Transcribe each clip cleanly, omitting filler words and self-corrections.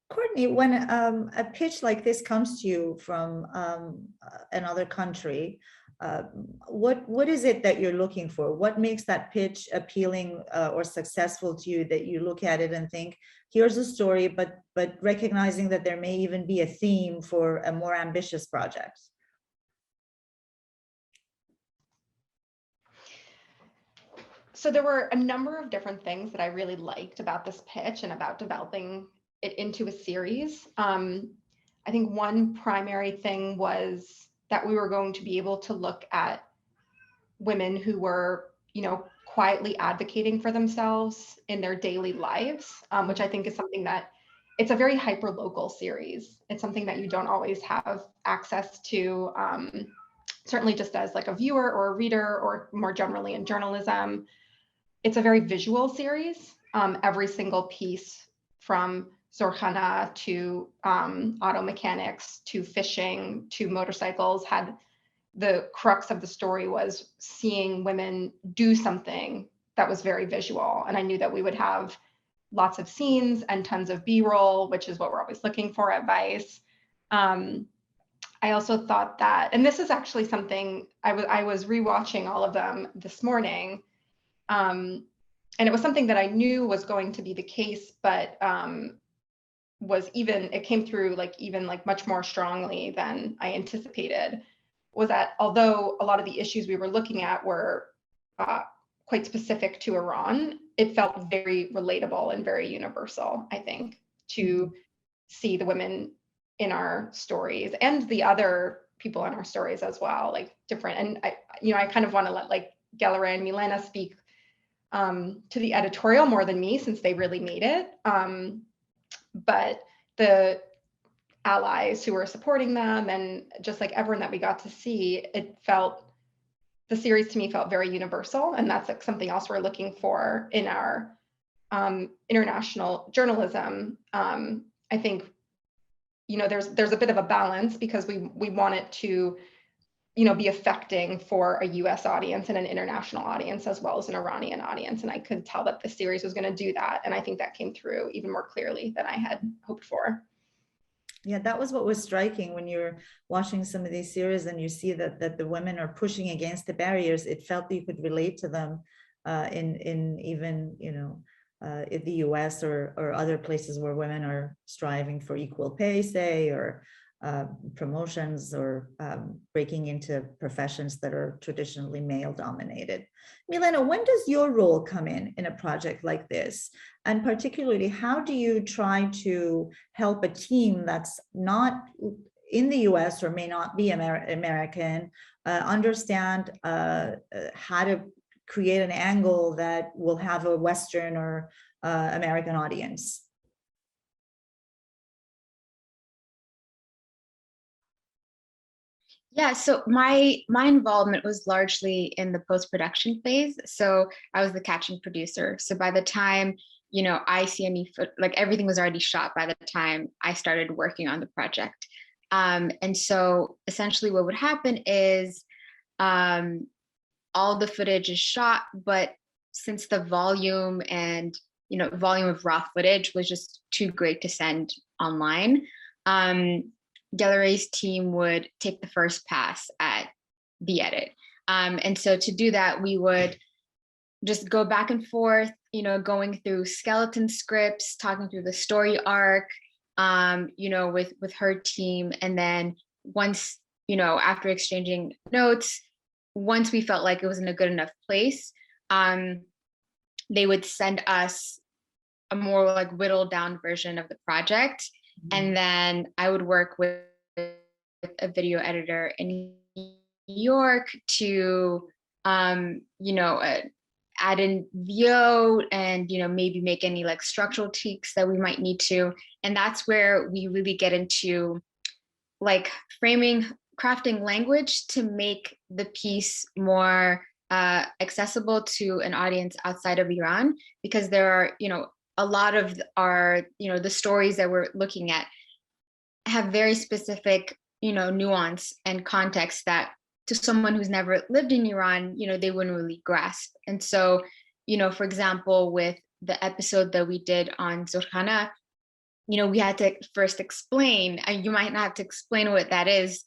Courtney, when a pitch like this comes to you from another country, what is it that you're looking for? What makes that pitch appealing or successful to you, that you look at it and think, here's a story, but recognizing that there may even be a theme for a more ambitious project? So there were a number of different things that I really liked about this pitch and about developing it into a series. I think one primary thing was that we were going to be able to look at women who were, quietly advocating for themselves in their daily lives, which I think is something that it's a very hyper-local series. It's something that you don't always have access to, certainly just as like a viewer or a reader, or more generally in journalism. It's a very visual series. Every single piece, from Zorkhana to auto mechanics to fishing to motorcycles, had the crux of the story was seeing women do something that was very visual. And I knew that we would have lots of scenes and tons of B-roll, which is what we're always looking for at Vice. I also thought that, and this is actually something I was rewatching all of them this morning. And it was something that I knew was going to be the case, but it came through even much more strongly than I anticipated, was that although a lot of the issues we were looking at were quite specific to Iran, it felt very relatable and very universal, I think, to see the women in our stories and the other people in our stories as well, different. And I kind of want to let Gelareh and Milena speak to the editorial more than me, since they really made it. But the allies who were supporting them, and just everyone that we got to see, the series to me felt very universal. And that's something else we're looking for in our international journalism. I think, there's a bit of a balance, because we want it to, be affecting for a US audience and an international audience, as well as an Iranian audience. And I could tell that the series was going to do that. And I think that came through even more clearly than I had hoped for. Yeah, that was what was striking when you're watching some of these series and you see that the women are pushing against the barriers. It felt that you could relate to them in even, in the US or other places where women are striving for equal pay, say, or promotions, or breaking into professions that are traditionally male dominated. Milena, when does your role come in a project like this? And particularly, how do you try to help a team that's not in the US or may not be American understand how to create an angle that will have a Western or American audience? Yeah, so my involvement was largely in the post-production phase. So I was the catching producer. So by the time, I see any everything was already shot by the time I started working on the project. And so essentially what would happen is all the footage is shot, but since the volume of raw footage was just too great to send online, Gelareh's team would take the first pass at the edit. And so to do that, we would just go back and forth, going through skeleton scripts, talking through the story arc, with her team. And then once, after exchanging notes, once we felt like it was in a good enough place, they would send us a more whittled down version of the project. And then I would work with a video editor in New York to, add in VO and, maybe make any structural tweaks that we might need to. And that's where we really get into framing, crafting language to make the piece more accessible to an audience outside of Iran, because there are, a lot of our, the stories that we're looking at have very specific, nuance and context that to someone who's never lived in Iran, they wouldn't really grasp. And so, for example, with the episode that we did on Zorkhana, we had to first explain, and you might not have to explain what that is,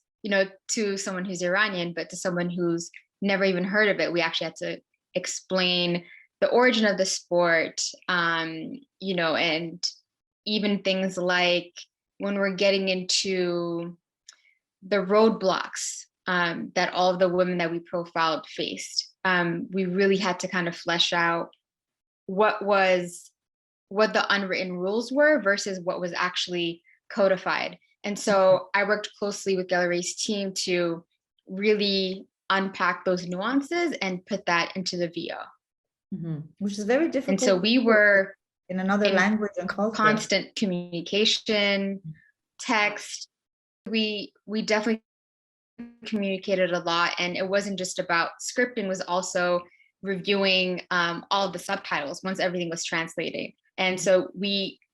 to someone who's Iranian, but to someone who's never even heard of it, we actually had to explain the origin of the sport, and even things like when we're getting into the roadblocks that all of the women that we profiled faced. We really had to kind of flesh out what the unwritten rules were versus what was actually codified. And so I worked closely with Gelareh's team to really unpack those nuances and put that into the VO. Which is very difficult. And so we were in another language and culture. Constant communication, text. We definitely communicated a lot, and it wasn't just about scripting, was also reviewing all of the subtitles once everything was translating. And so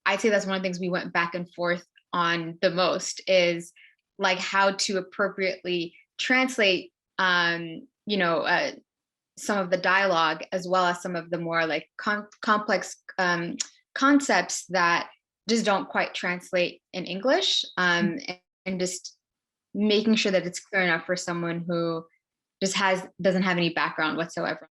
I'd say that's one of the things we went back and forth on the most, is like how to appropriately translate some of the dialogue, as well as some of the more like complex concepts that just don't quite translate in English, and just making sure that it's clear enough for someone who just doesn't have any background whatsoever.